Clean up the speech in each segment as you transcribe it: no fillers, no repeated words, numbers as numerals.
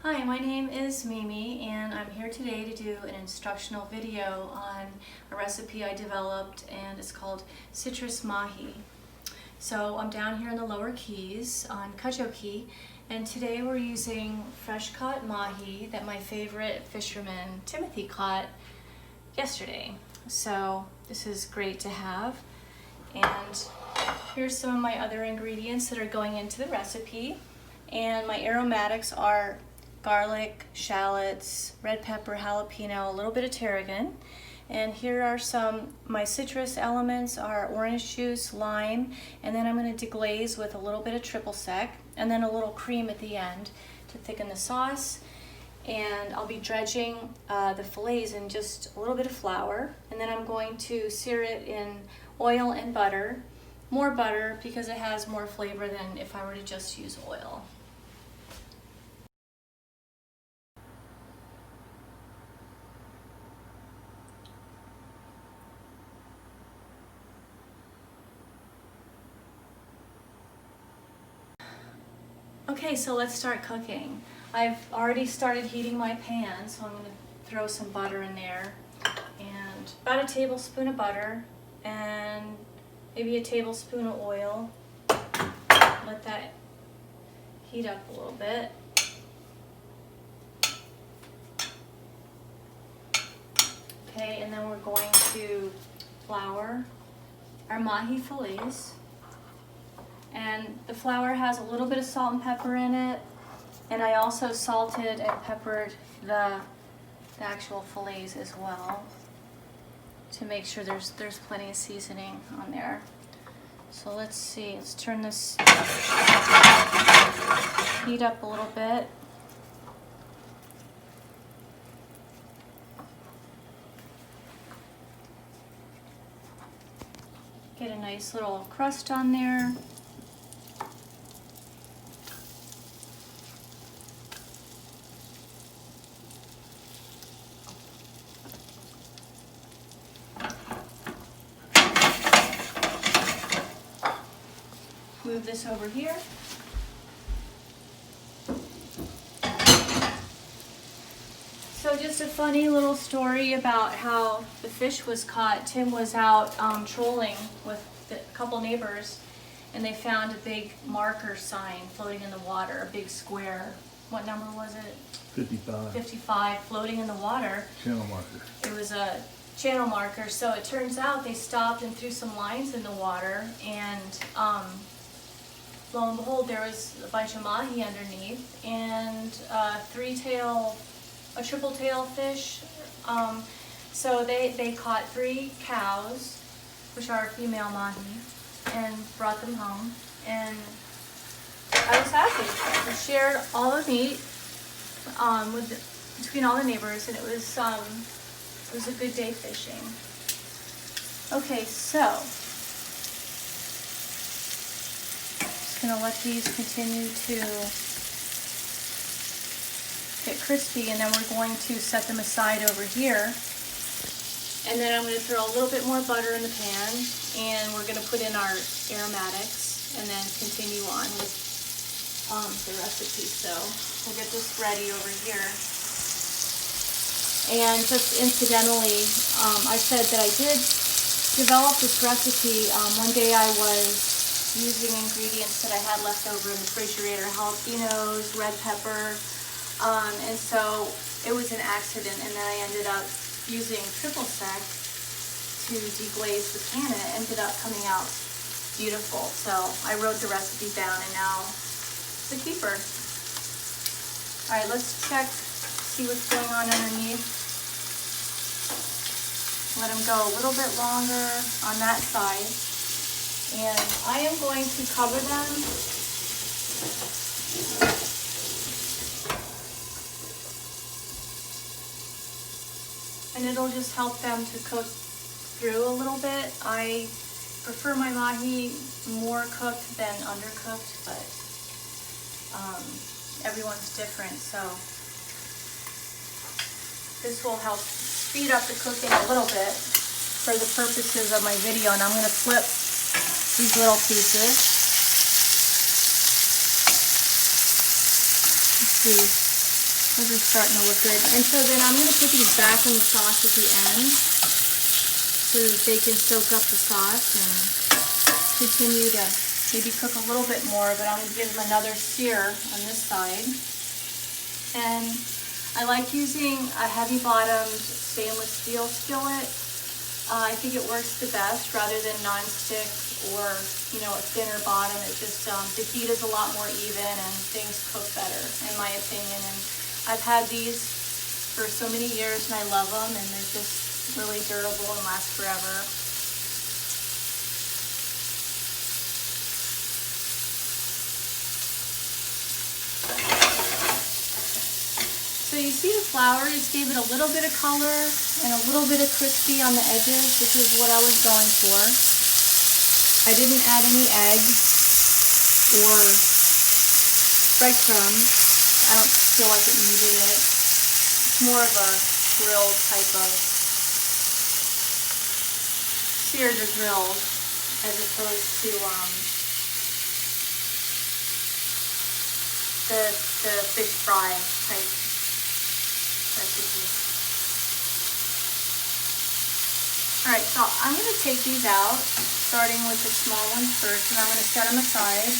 Hi, my name is Mimi and I'm here today to do an instructional video on a recipe I developed, and it's called citrus mahi. So I'm down here in the lower keys on Kajoki, and today we're using fresh caught mahi that my favorite fisherman Timothy caught yesterday. So this is great to have, and here's some of my other ingredients that are going into the recipe. And my aromatics are garlic, shallots, red pepper, jalapeno, a little bit of tarragon. And here are my citrus elements are orange juice, lime, and then I'm going to deglaze with a little bit of triple sec and then a little cream at the end to thicken the sauce. And I'll be dredging the fillets in just a little bit of flour, and then I'm going to sear it in oil and butter. More butter because it has more flavor than if I were to just use oil. Okay, so let's start cooking. I've already started heating my pan, so I'm going to throw some butter in there, and about a tablespoon of butter and maybe a tablespoon of oil. Let that heat up a little bit. Okay, and then we're going to flour our mahi fillets. And the flour has a little bit of salt and pepper in it, and I also salted and peppered the actual fillets as well to make sure there's plenty of seasoning on there. So let's see, let's turn this heat up a little bit. Get a nice little crust on there. Move this over here. So just a funny little story about how the fish was caught. Tim was out trolling with a couple neighbors, and they found a big marker sign floating in the water, a big square. What number was it? 55. 55, floating in the water. Channel marker. It was a channel marker. So it turns out they stopped and threw some lines in the water, and lo and behold, there was a bunch of mahi underneath, and a triple tail fish. So they caught 3 cows, which are female mahi, and brought them home. And I was happy. We shared all the meat between all the neighbors, and it was a good day fishing. Okay, so going to let these continue to get crispy, and then we're going to set them aside over here. And then I'm going to throw a little bit more butter in the pan, and we're going to put in our aromatics and then continue on with the recipe. So we'll get this ready over here. And just incidentally, I said that I did develop this recipe. One day I was using ingredients that I had left over in the refrigerator, jalapenos, red pepper, and so it was an accident, and then I ended up using triple sec to deglaze the pan, and it ended up coming out beautiful. So I wrote the recipe down, and now it's a keeper. Alright, let's check, see what's going on underneath. Let them go a little bit longer on that side. And I am going to cover them and it'll just help them to cook through a little bit. I prefer my mahi more cooked than undercooked, but everyone's different, so this will help speed up the cooking a little bit for the purposes of my video. And I'm going to flip these little pieces. Let's see. Those are starting to look good. And so then I'm going to put these back in the sauce at the end so that they can soak up the sauce and continue to maybe cook a little bit more, but I'm going to give them another sear on this side. And I like using a heavy-bottomed stainless steel skillet. I think it works the best rather than non-stick or, you know, a thinner bottom. It just, the heat is a lot more even and things cook better, in my opinion. And I've had these for so many years and I love them, and they're just really durable and last forever. So you see the flour just gave it a little bit of color and a little bit of crispy on the edges, which is what I was going for. I didn't add any egg or breadcrumbs. I don't feel like it needed it. It's more of a grilled type of, seared or grilled, as opposed to the fish fry type recipe. Alright, so I'm going to take these out, starting with the small ones first, and I'm going to set them aside.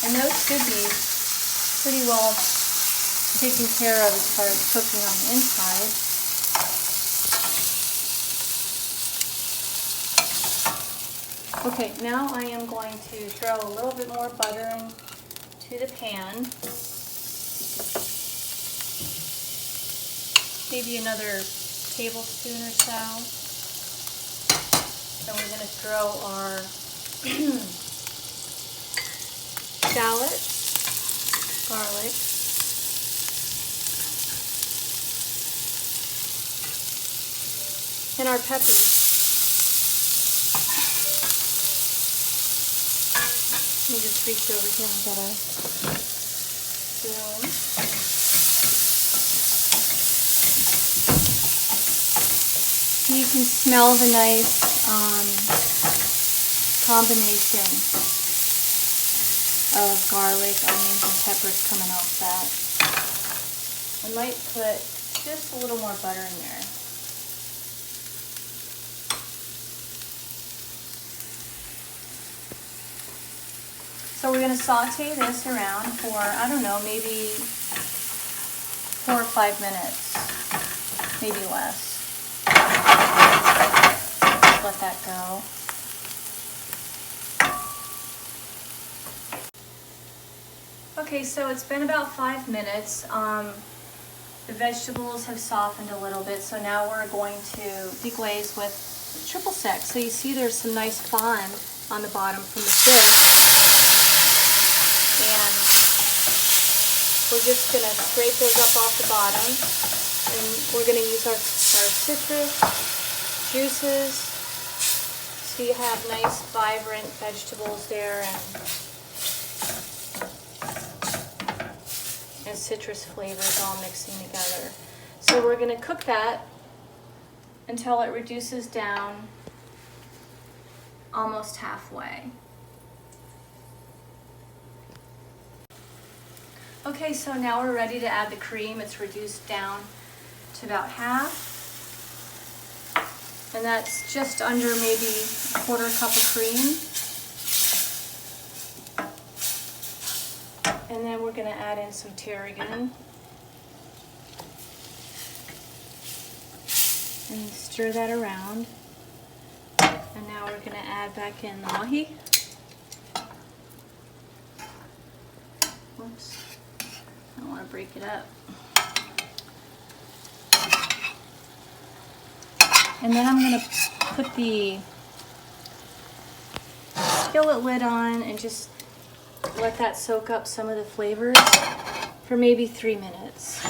And those should be pretty well taken care of as far as cooking on the inside. Okay, now I am going to throw a little bit more butter into the pan. Maybe another tablespoon or so. Then we're going to throw our shallots, garlic, and our peppers. Let me just reach over here and get a spoon. You can smell the nice combination of garlic, onions, and peppers coming off that. I might put just a little more butter in there. So we're going to saute this around for, I don't know, maybe 4 or 5 minutes, maybe less. Just let that go. Okay, so it's been about 5 minutes. The vegetables have softened a little bit, so now we're going to deglaze with triple sec. So you see there's some nice fond on the bottom from the fish. And we're just going to scrape those up off the bottom, and we're going to use our citrus juices so you have nice vibrant vegetables there and citrus flavors all mixing together. So we're going to cook that until it reduces down almost halfway. Okay, so now we're ready to add the cream. It's reduced down to about half. And that's just under maybe a 1/4 cup of cream. And then we're going to add in some tarragon. And stir that around. And now we're going to add back in the mahi. Whoops. I don't want to break it up. And then I'm going to put the skillet lid on and just let that soak up some of the flavors for maybe 3 minutes.